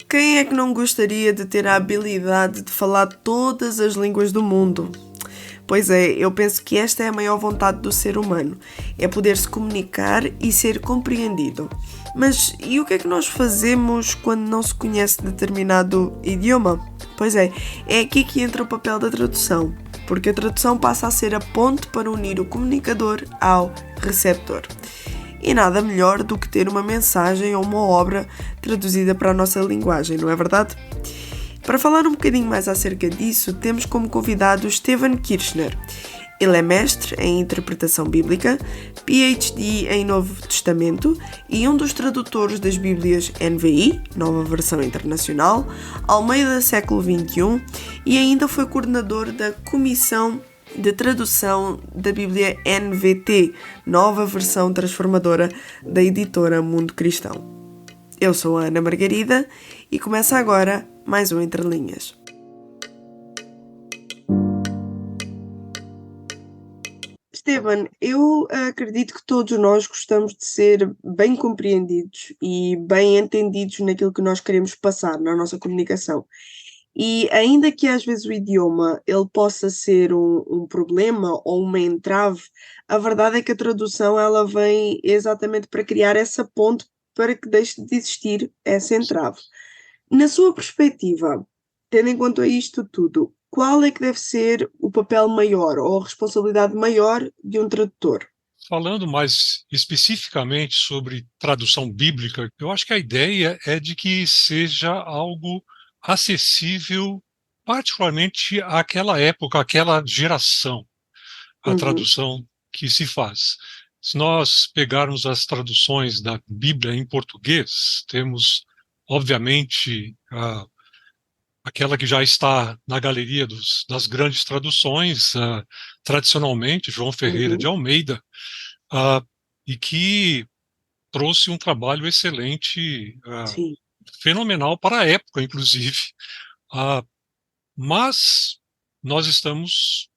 Quem é que não gostaria de ter a habilidade de falar todas as línguas do mundo? Pois é, eu penso que esta é a maior vontade do ser humano, é poder se comunicar e ser compreendido. Mas e o que é que nós fazemos quando não se conhece determinado idioma? Pois é aqui que entra o papel da tradução, porque a tradução passa a ser a ponte para unir o comunicador ao receptor. E nada melhor do que ter uma mensagem ou uma obra traduzida para a nossa linguagem, não é verdade? Para falar um bocadinho mais acerca disso, temos como convidado Steven Kirchner. Ele é mestre em interpretação bíblica, PhD em Novo Testamento e um dos tradutores das Bíblias NVI, Nova Versão Internacional, Almeida Século XXI, e ainda foi coordenador da Comissão de Tradução da Bíblia NVT, Nova Versão Transformadora da editora Mundo Cristão. Eu sou a Ana Margarida e começa agora mais um Entre Linhas. Steven, eu acredito que todos nós gostamos de ser bem compreendidos e bem entendidos naquilo que nós queremos passar na nossa comunicação. E ainda que às vezes o idioma ele possa ser um problema ou uma entrave, a verdade é que a tradução ela vem exatamente para criar essa ponte para que deixe de existir essa entrave. Na sua perspectiva, tendo em conta isto tudo, qual é que deve ser o papel maior ou a responsabilidade maior de um tradutor? Falando mais especificamente sobre tradução bíblica, eu acho que a ideia é de que seja algo acessível, particularmente àquela época, àquela geração, a tradução que se faz. Se nós pegarmos as traduções da Bíblia em português, temos, obviamente, aquela que já está na galeria das grandes traduções, tradicionalmente, João Ferreira de Almeida, e que trouxe um trabalho excelente, Sim. fenomenal para a época, inclusive. Mas nós estamos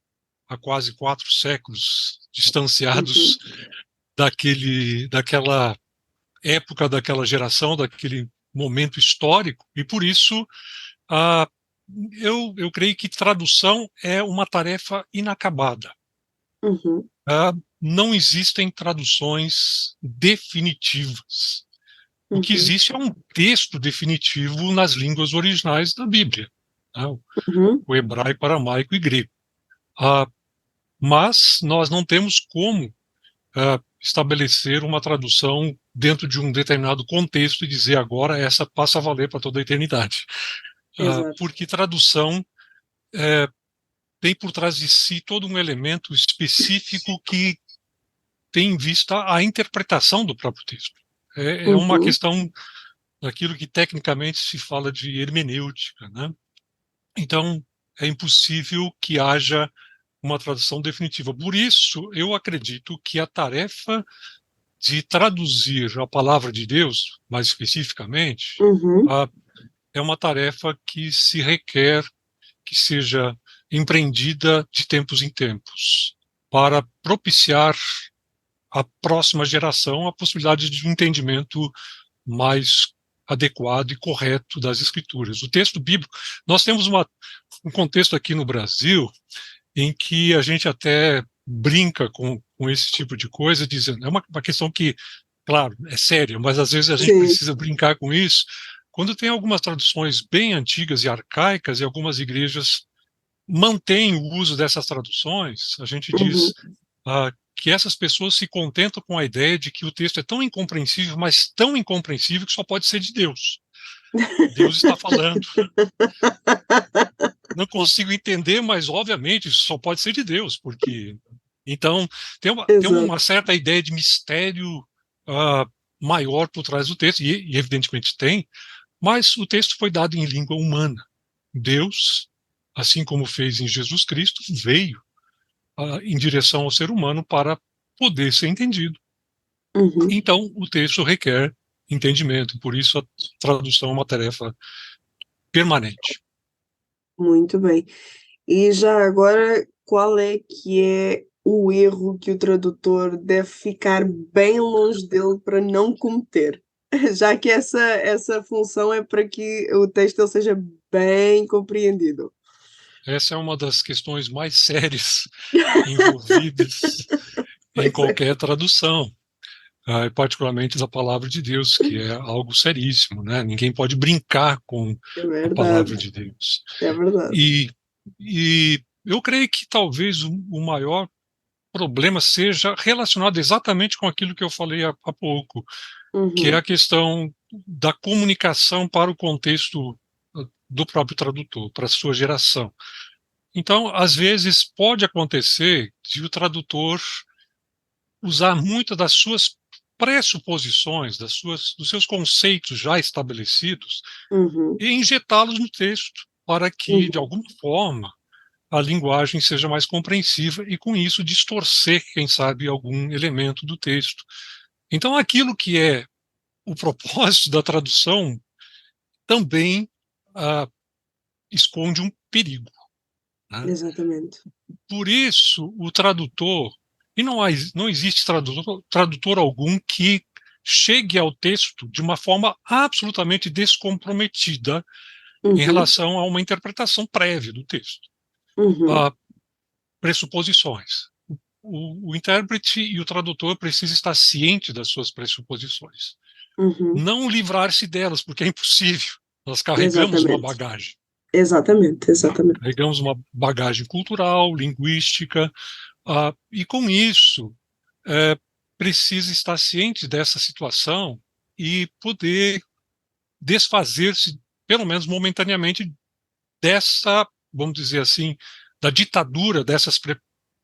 há quase 4 séculos distanciados daquela época, daquela geração, daquele momento histórico, e por isso ah, eu creio que tradução é uma tarefa inacabada. Não existem traduções definitivas. O que existe é um texto definitivo nas línguas originais da Bíblia, né? O hebraico, aramaico e grego. Mas nós não temos como estabelecer uma tradução dentro de um determinado contexto e dizer agora essa passa a valer para toda a eternidade. Porque tradução tem por trás de si todo um elemento específico que tem em vista a interpretação do próprio texto. É uma questão daquilo que tecnicamente se fala de hermenêutica, né? Então, é impossível que haja uma tradução definitiva. Por isso, eu acredito que a tarefa de traduzir a palavra de Deus, mais especificamente, é uma tarefa que se requer que seja empreendida de tempos em tempos, para propiciar à próxima geração a possibilidade de um entendimento mais adequado e correto das escrituras. O texto bíblico, nós temos um contexto aqui no Brasil em que a gente até brinca com esse tipo de coisa, dizendo, é uma questão que, claro, é séria, mas às vezes a gente precisa brincar com isso, quando tem algumas traduções bem antigas e arcaicas e algumas igrejas mantêm o uso dessas traduções, a gente diz que essas pessoas se contentam com a ideia de que o texto é tão incompreensível, mas tão incompreensível que só pode ser de Deus. Deus está falando. Não consigo entender, mas obviamente isso só pode ser de Deus, porque então tem uma certa ideia de mistério maior por trás do texto, e evidentemente tem, mas o texto foi dado em língua humana. Deus, assim como fez em Jesus Cristo, veio em direção ao ser humano para poder ser entendido. Então, o texto requer entendimento, por isso a tradução é uma tarefa permanente. Muito bem. E já agora, qual é que é o erro que o tradutor deve ficar bem longe dele para não cometer? Já que essa função é para que o texto ele seja bem compreendido. Essa é uma das questões mais sérias envolvidas em Pois é, qualquer tradução, particularmente da palavra de Deus, que é algo seríssimo, né? Ninguém pode brincar com é a palavra verdade, de Deus. é verdade. E, e eu creio que talvez o maior problema seja relacionado exatamente com aquilo que eu falei há pouco, que é a Uhum, questão da comunicação para o contexto do próprio tradutor, para a sua geração. Então, às vezes, pode acontecer de o tradutor usar muito das suas pressuposições, dos seus conceitos já estabelecidos uhum, e injetá-los no texto, para que, de uhum, alguma forma, a linguagem seja mais compreensiva e, com isso, distorcer, quem sabe, algum elemento do texto. Então, aquilo que é o propósito da tradução também ah, esconde um perigo, né? exatamente. Por isso, o tradutor, e não existe tradutor algum que chegue ao texto de uma forma absolutamente descomprometida em Uhum, relação a uma interpretação prévia do texto. uhum, Ah, pressuposições. O intérprete e o tradutor precisam estar cientes das suas pressuposições. uhum, Não livrar-se delas, porque é impossível. Nós carregamos uma exatamente. bagagem. Exatamente, exatamente. Carregamos uma bagagem cultural, linguística, e com isso é, precisa estar ciente dessa situação e poder desfazer-se, pelo menos momentaneamente, dessa, vamos dizer assim, da ditadura dessas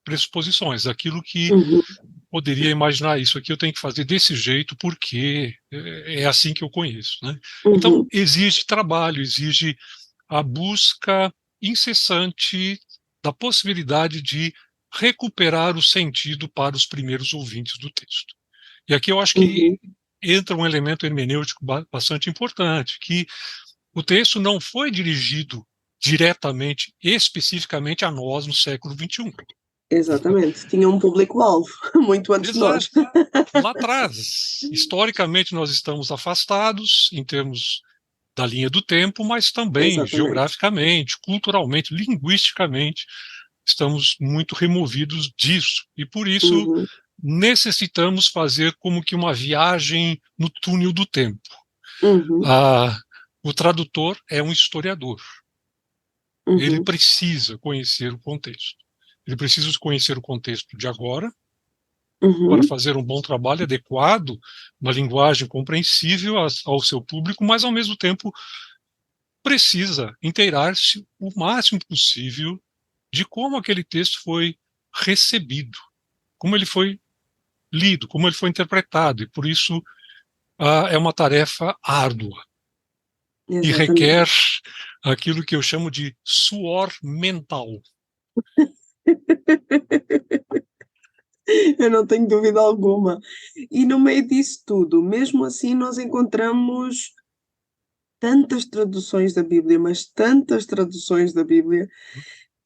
pressuposições, aquilo que Uhum, poderia imaginar isso aqui eu tenho que fazer desse jeito porque é assim que eu conheço, né? Então uhum, exige trabalho, exige a busca incessante da possibilidade de recuperar o sentido para os primeiros ouvintes do texto. E aqui eu acho que uhum. entra um elemento hermenêutico bastante importante, que o texto não foi dirigido diretamente, especificamente a nós no século XXI. Exatamente. Tinha um público-alvo muito antes de Exato. nós. Lá atrás, historicamente, nós estamos afastados em termos da linha do tempo, mas também Exatamente. geograficamente, culturalmente, linguisticamente, estamos muito removidos disso. E por isso Uhum, necessitamos fazer como que uma viagem no túnel do tempo. uhum, Ah, o tradutor é um historiador. Ele uhum, precisa conhecer o contexto. Ele precisa conhecer o contexto de agora para uhum, fazer um bom trabalho adequado, uma linguagem compreensível ao seu público, mas ao mesmo tempo precisa inteirar-se o máximo possível de como aquele texto foi recebido, como ele foi lido, como ele foi interpretado, e por isso é uma tarefa árdua e requer exatamente. aquilo que eu chamo de suor mental. Eu não tenho dúvida alguma. E no meio disso tudo, mesmo assim, nós encontramos tantas traduções da Bíblia, mas tantas traduções da Bíblia,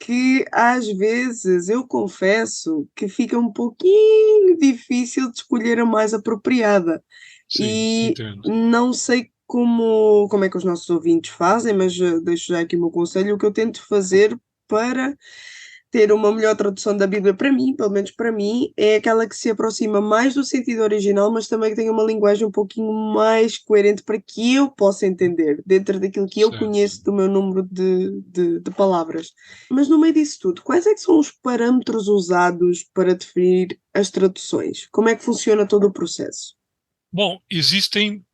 que às vezes eu confesso que fica um pouquinho difícil de escolher a mais apropriada. Sim, E entendo. não sei como é que os nossos ouvintes fazem, mas deixo já aqui o meu conselho, o que eu tento fazer para ter uma melhor tradução da Bíblia para mim, pelo menos para mim, é aquela que se aproxima mais do sentido original, mas também que tenha uma linguagem um pouquinho mais coerente para que eu possa entender, dentro daquilo que eu Certo. conheço do meu número de palavras. Mas no meio disso tudo, quais é que são os parâmetros usados para definir as traduções? Como é que funciona todo o processo? Bom, existem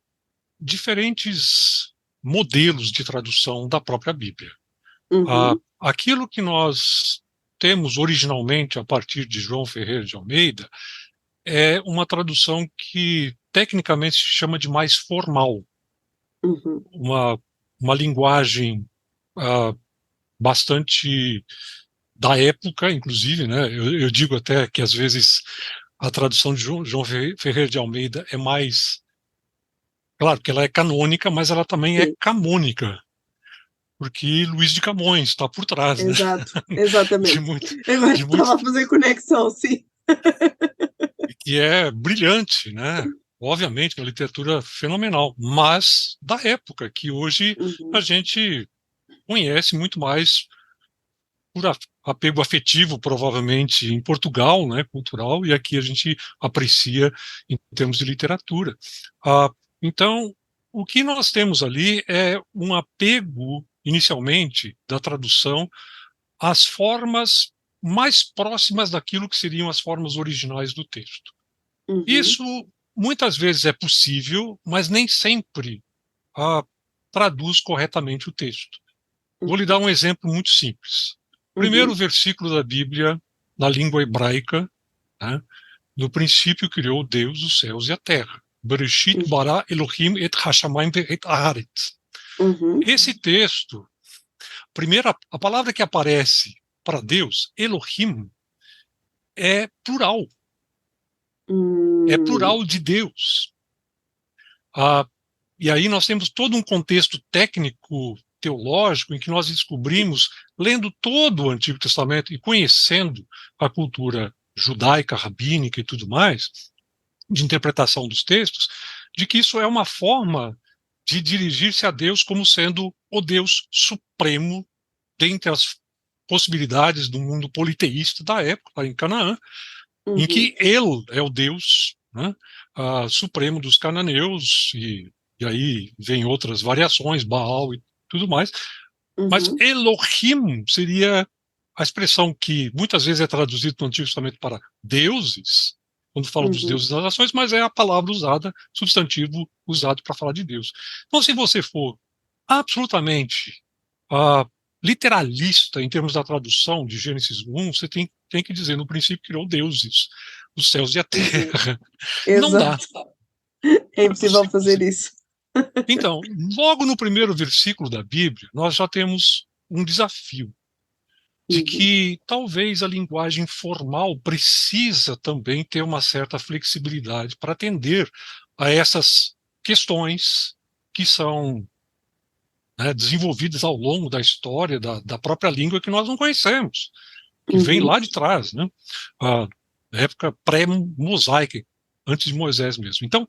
diferentes modelos de tradução da própria Bíblia. Uhum, Aquilo que nós temos originalmente a partir de João Ferreira de Almeida é uma tradução que tecnicamente se chama de mais formal, uhum, uma, uma linguagem ah, bastante da época, inclusive, né? Eu digo até que às vezes a tradução de João Ferreira de Almeida é mais, claro que ela é canônica, mas ela também é sim, camônica, porque Luís de Camões está por trás, né? exato, De exatamente. muito, Agora de muito, estava a fazer conexão, sim. que é brilhante, né? obviamente, uma literatura fenomenal, mas da época, que hoje a Uhum. gente conhece muito mais por apego afetivo, provavelmente, em Portugal, né, cultural, e aqui a gente aprecia em termos de literatura. Então, o que nós temos ali é um apego, inicialmente, da tradução às formas mais próximas daquilo que seriam as formas originais do texto. Uhum. Isso muitas vezes é possível, mas nem sempre ah, traduz corretamente o texto. Vou lhe dar Uhum. um exemplo muito simples. Primeiro Uhum. versículo da Bíblia, na língua hebraica, né? No princípio criou Deus os céus e a terra. Bereshit bara Elohim et hashamayim et haaretz. Uhum. Esse texto, a palavra que aparece para Deus, Elohim, é plural. É Uhum. plural de Deus. Ah, e aí nós temos todo um contexto técnico teológico em que nós descobrimos, lendo todo o Antigo Testamento e conhecendo a cultura judaica, rabínica e tudo mais, de interpretação dos textos, de que isso é uma forma de dirigir-se a Deus como sendo o Deus supremo dentre as possibilidades do mundo politeísta da época, em Canaã, em Uhum. que ele é o Deus, né, supremo dos cananeus, e aí vem outras variações, Baal e tudo mais, mas Uhum. Elohim seria a expressão que muitas vezes é traduzida no Antigo Testamento para deuses, quando fala dos Uhum. deuses das nações, mas é a palavra usada, substantivo usado para falar de Deus. Então, se você for absolutamente ah, literalista em termos da tradução de Gênesis 1, você tem que dizer, no princípio criou deuses, os céus e a Uhum. terra. Não dá, Exato. É não é impossível possível fazer dizer. isso. Então, logo no primeiro versículo da Bíblia, nós já temos um desafio de Uhum. que talvez a linguagem formal precisa também ter uma certa flexibilidade para atender a essas questões que são, né, desenvolvidas ao longo da história da própria língua que nós não conhecemos, que vem Uhum. lá de trás, né? A época pré-mosaica, antes de Moisés mesmo. Então,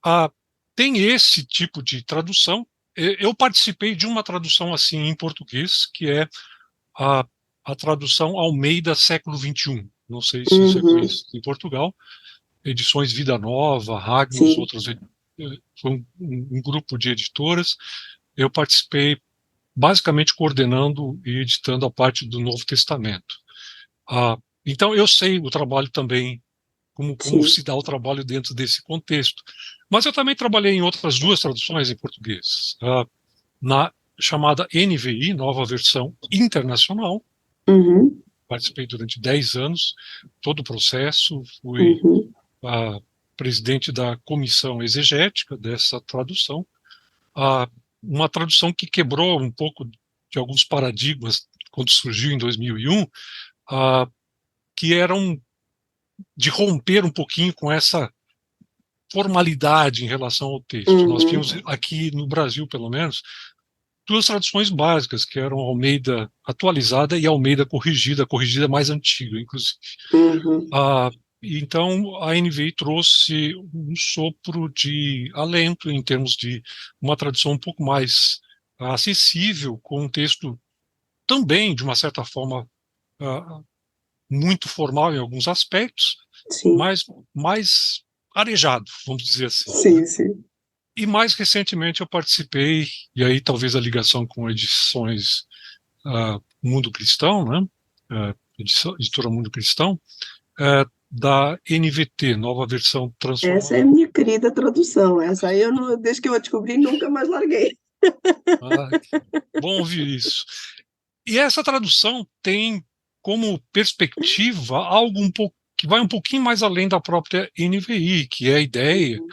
a, tem esse tipo de tradução. Eu participei de uma tradução assim em português, que é a, a tradução Almeida século XXI. Não sei se isso é Uhum. conhecido em Portugal. Edições Vida Nova, Ragnos, Sim. outras. Foi um grupo de editoras. Eu participei basicamente coordenando e editando a parte do Novo Testamento. Então, eu sei o trabalho também, como Sim. se dá o trabalho dentro desse contexto. Mas eu também trabalhei em outras duas traduções em português. Na chamada NVI, Nova Versão Internacional, Uhum. participei durante 10 anos, todo o processo, fui Uhum. presidente da comissão exegética dessa tradução, ah, uma tradução que quebrou um pouco de alguns paradigmas quando surgiu em 2001, ah, que eram de romper um pouquinho com essa formalidade em relação ao texto. Nós Uhum. tínhamos aqui no Brasil, pelo menos, duas traduções básicas, que eram Almeida atualizada e Almeida corrigida, corrigida mais antiga, inclusive. Uhum. Ah, então, a NVI trouxe um sopro de alento em termos de uma tradução um pouco mais acessível, com um texto também, de uma certa forma, ah, muito formal em alguns aspectos, Sim. mas mais arejado, vamos dizer assim, né? Sim, sim. E mais recentemente eu participei, e aí talvez a ligação com edições Mundo Cristão, né? Editora Mundo Cristão, da NVT, Nova Versão Essa é a Transformadora. minha querida tradução. Essa aí eu não, desde que eu a descobri, nunca mais larguei. Ah, bom ouvir isso. E essa tradução tem como perspectiva algo um pouco que vai um pouquinho mais além da própria NVI, que é a ideia Uhum.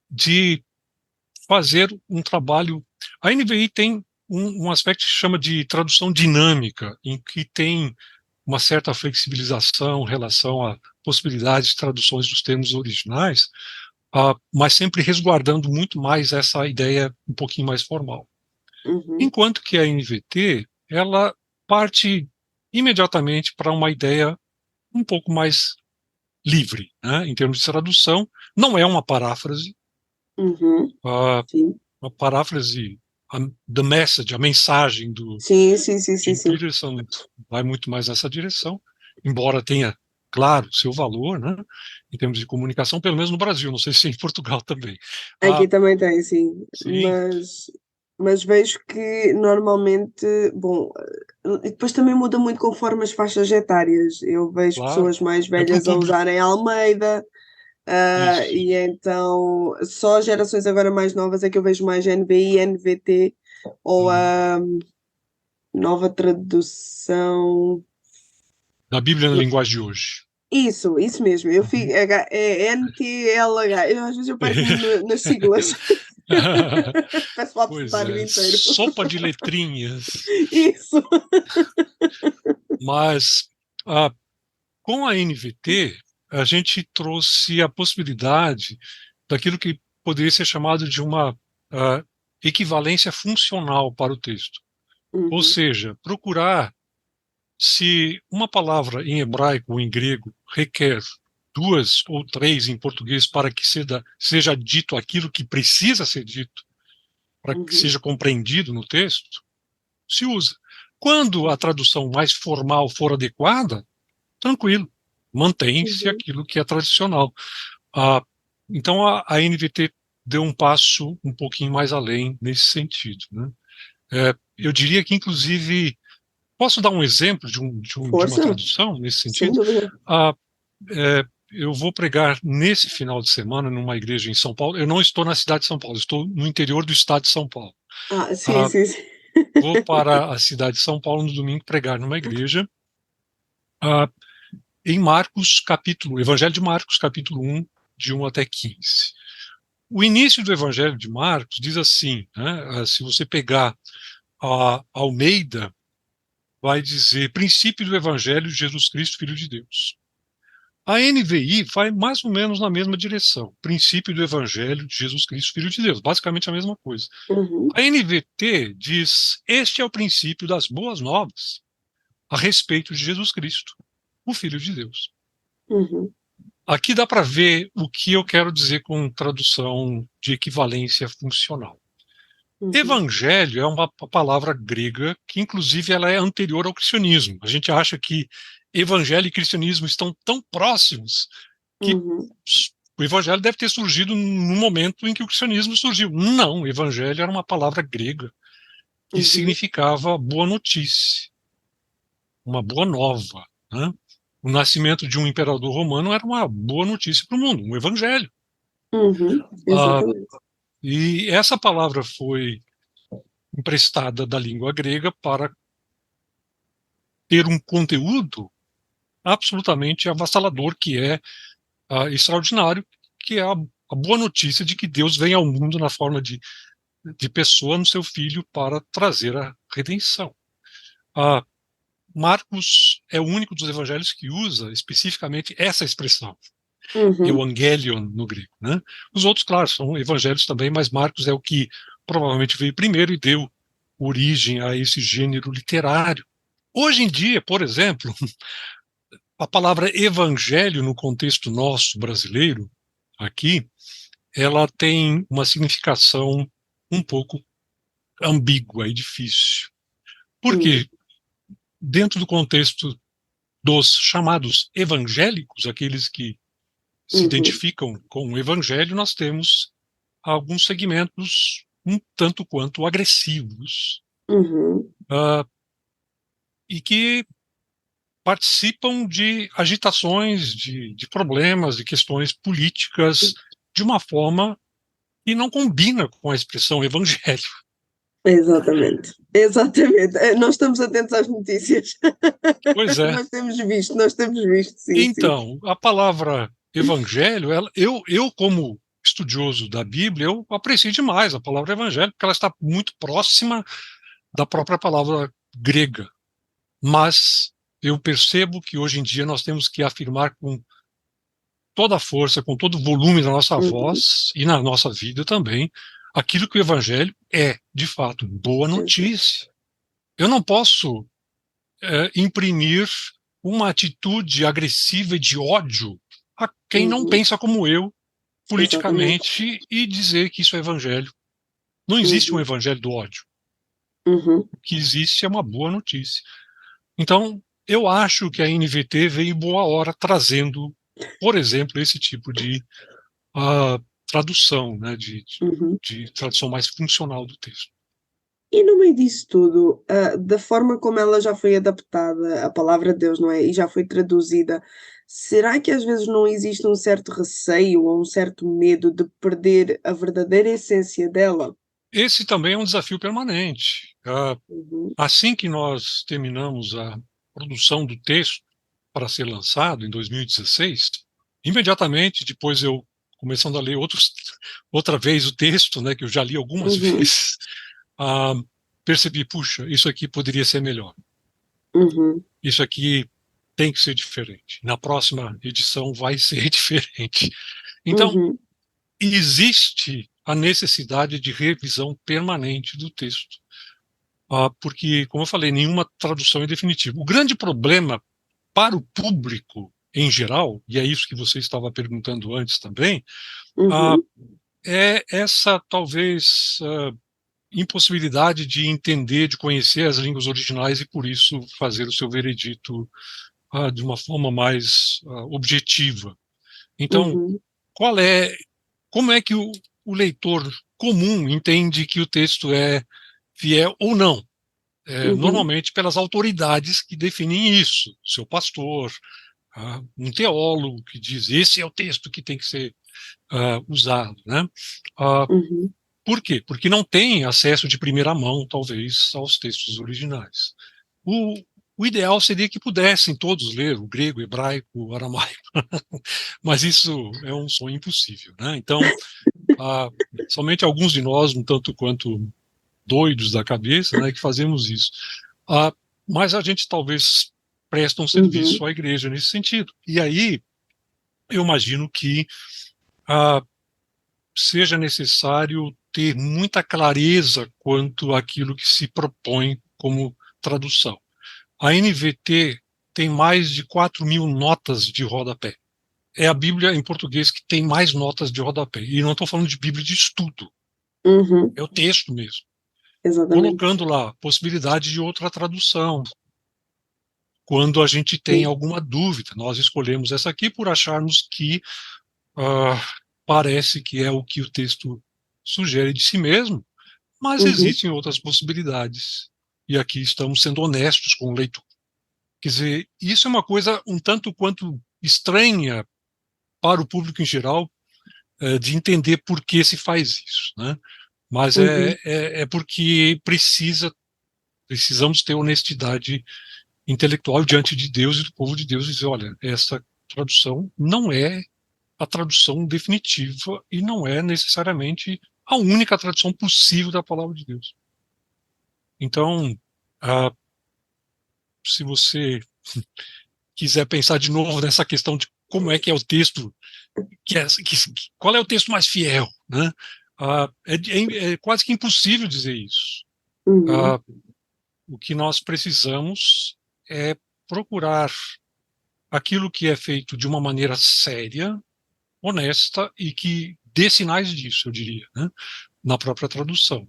de fazer um trabalho. A NVI tem um aspecto que se chama de tradução dinâmica, em que tem uma certa flexibilização em relação a possibilidades de traduções dos termos originais, mas sempre resguardando muito mais essa ideia um pouquinho mais formal. Uhum. Enquanto que a NVT, ela parte imediatamente para uma ideia um pouco mais livre, né? Em termos de tradução, não é uma paráfrase, Sim. uma paráfrase, the message, a mensagem do Sim, sim, sim, sim, Jim sim. Peterson vai muito mais nessa direção, embora tenha, claro, seu valor, né? Em termos de comunicação, pelo menos no Brasil, não sei se em Portugal também. Aqui Ah, também tem, sim. sim, Mas vejo que normalmente, bom, e depois também muda muito conforme as faixas etárias. Eu vejo claro, pessoas mais é para o velhas a público. usarem Almeida, Isso. e então só as gerações agora mais novas é que eu vejo mais NVI, NVT ou Uhum. a nova tradução. Da Bíblia na linguagem de hoje. Isso mesmo. Eu fico, Uhum. é NTLH. Às vezes eu perco-me nas siglas. Peço o Pois abecedário é, inteiro. sopa de letrinhas. Isso. Mas ah, com a NVT, a gente trouxe a possibilidade daquilo que poderia ser chamado de uma ah, equivalência funcional para o texto. Ou Uhum, seja, procurar se uma palavra em hebraico ou em grego requer duas ou três em português para que seja dito aquilo que precisa ser dito, para que uhum, seja compreendido no texto, se usa. Quando a tradução mais formal for adequada, tranquilo, mantém-se uhum, aquilo que é tradicional. Ah, então a NVT deu um passo um pouquinho mais além nesse sentido, né? Eu diria que, inclusive, posso dar um exemplo de uma Força, tradução nesse sem sentido? dúvida. Ah, eu vou pregar nesse final de semana numa igreja em São Paulo. Eu não estou na cidade de São Paulo, estou no interior do estado de São Paulo. Sim, Ah, sim, sim. vou para a cidade de São Paulo no domingo pregar numa igreja ah, em Marcos, Evangelho de Marcos, capítulo 1, de 1 até 15. O início do Evangelho de Marcos diz assim, né, se você pegar a Almeida, vai dizer princípio do Evangelho de Jesus Cristo, Filho de Deus. A NVI vai mais ou menos na mesma direção, princípio do Evangelho de Jesus Cristo, Filho de Deus, basicamente a mesma coisa. Uhum, A NVT diz: este é o princípio das boas novas a respeito de Jesus Cristo, o Filho de Deus. uhum, Aqui dá para ver o que eu quero dizer com tradução de equivalência funcional. uhum, Evangelho é uma palavra grega que, inclusive, ela é anterior ao cristianismo. A gente acha que evangelho e cristianismo estão tão próximos que uhum, o evangelho deve ter surgido no momento em que o cristianismo surgiu. Não, evangelho era uma palavra grega que uhum, significava boa notícia, uma boa nova, né? O nascimento de um imperador romano era uma boa notícia para o mundo, um evangelho. uhum, Ah, exatamente. e essa palavra foi emprestada da língua grega para ter um conteúdo absolutamente avassalador, que é extraordinário, que é a boa notícia de que Deus vem ao mundo na forma de pessoa no seu Filho para trazer a redenção. Ah, Marcos é o único dos evangelhos que usa especificamente essa expressão, Uhum, evangelion no grego, né? Os outros, claro, são evangelhos também, mas Marcos é o que provavelmente veio primeiro e deu origem a esse gênero literário. Hoje em dia, por exemplo, a palavra evangelho no contexto nosso brasileiro, aqui, ela tem uma significação um pouco ambígua e difícil. uhum, Porque dentro do contexto dos chamados evangélicos, aqueles que se uhum, identificam com o evangelho, nós temos alguns segmentos um tanto quanto agressivos, uhum, uh, e que participam de agitações, de problemas, de questões políticas, de uma forma que não combina com a expressão evangelho. exatamente. Exatamente. Nós estamos atentos às notícias. Pois é. Nós temos visto, sim, sim. Então, a palavra evangelho, eu como estudioso da Bíblia, eu aprecio demais a palavra evangelho, porque ela está muito próxima da própria palavra grega. Mas eu percebo que hoje em dia nós temos que afirmar com toda a força, com todo o volume da nossa Uhum, voz e na nossa vida também, aquilo que o evangelho é, de fato, boa exato. notícia. Eu não posso imprimir uma atitude agressiva e de ódio a quem não pensa como eu politicamente. Exatamente. E dizer que isso é evangelho. Não existe um evangelho do ódio. Uhum. O que existe é uma boa notícia. Então, eu acho que a NVT veio em boa hora trazendo, por exemplo, esse tipo de tradução, né, Uhum. de tradução mais funcional do texto. E no meio disso tudo, da forma como ela já foi adaptada, a palavra de Deus, não é? E já foi traduzida, será que às vezes não existe um certo receio ou um certo medo de perder a verdadeira essência dela? Esse também é um desafio permanente. Uhum, Assim que nós terminamos a produção do texto para ser lançado em 2016, imediatamente depois eu começando a ler outra vez o texto, né, que eu já li algumas uhum, vezes, ah, percebi, puxa, isso aqui poderia ser melhor. uhum, Isso aqui tem que ser diferente. Na próxima edição vai ser diferente. Então, uhum, existe a necessidade de revisão permanente do texto. Porque, como eu falei, nenhuma tradução é definitiva. O grande problema para o público em geral, e é isso que você estava perguntando antes também, ah, uhum, é essa talvez impossibilidade de entender, de conhecer as línguas originais e por isso fazer o seu veredito de uma forma mais objetiva. Então, uhum, qual é, como é que o leitor comum entende que o texto é fiel ou não? uhum, Normalmente pelas autoridades que definem isso, seu pastor, um teólogo que diz esse é o texto que tem que ser usado, né? Ah, uhum, por quê? Porque não tem acesso de primeira mão, talvez, aos textos originais. O, o ideal seria que pudessem todos ler o grego, o hebraico, o aramaico, mas isso é um sonho impossível, né? Então, ah, somente alguns de nós, um tanto quanto doidos da cabeça, né, que fazemos isso. Ah, mas a gente talvez presta um uhum, serviço à igreja nesse sentido. E aí eu imagino que ah, seja necessário ter muita clareza quanto àquilo que se propõe como tradução. A NVT tem mais de 4.000 notas de rodapé. É a Bíblia em português que tem mais notas de rodapé. E não estou falando de Bíblia de estudo, uhum, é o texto mesmo. exatamente. Colocando lá possibilidade de outra tradução, quando a gente tem Sim. alguma dúvida. Nós escolhemos essa aqui por acharmos que ah, parece que é o que o texto sugere de si mesmo, mas Uhum, existem outras possibilidades. E aqui estamos sendo honestos com o leitor. Quer dizer, isso é uma coisa um tanto quanto estranha para o público em geral, de entender por que se faz isso, né? Mas uhum, é porque precisamos ter honestidade intelectual diante de Deus e do povo de Deus e dizer, olha, essa tradução não é a tradução definitiva e não é necessariamente a única tradução possível da palavra de Deus. Então, ah, se você quiser pensar de novo nessa questão de como é que é o texto, qual é o texto mais fiel, né? É quase que impossível dizer isso. uhum, Ah, o que nós precisamos é procurar aquilo que é feito de uma maneira séria, honesta e que dê sinais disso, eu diria, né? Na própria tradução.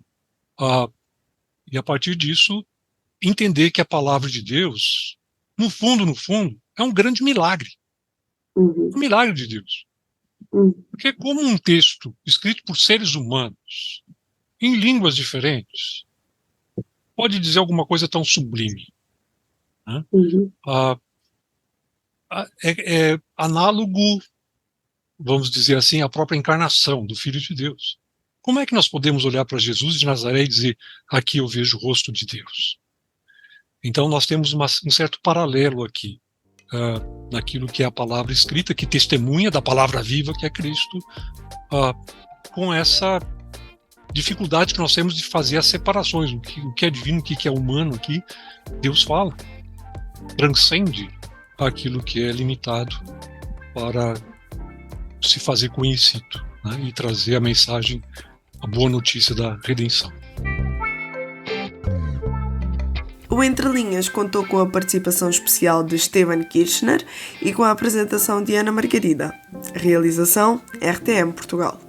Ah, e a partir disso, entender que a palavra de Deus, no fundo, é um grande milagre. uhum, Um milagre de Deus. uhum, Porque como um texto escrito por seres humanos, em línguas diferentes, pode dizer alguma coisa tão sublime, né? uhum, Ah, é análogo, vamos dizer assim, à própria encarnação do Filho de Deus. Como é que nós podemos olhar para Jesus de Nazaré e dizer, aqui eu vejo o rosto de Deus? Então nós temos um certo paralelo aqui, naquilo que é a palavra escrita, que testemunha da palavra viva que é Cristo, com essa dificuldade que nós temos de fazer as separações, o que é divino, o que é humano aqui, Deus fala, transcende aquilo que é limitado para se fazer conhecido, né, e trazer a mensagem, a boa notícia da redenção. O Entre Linhas contou com a participação especial de Esteban Kirchner e com a apresentação de Ana Margarida. Realização RTM Portugal.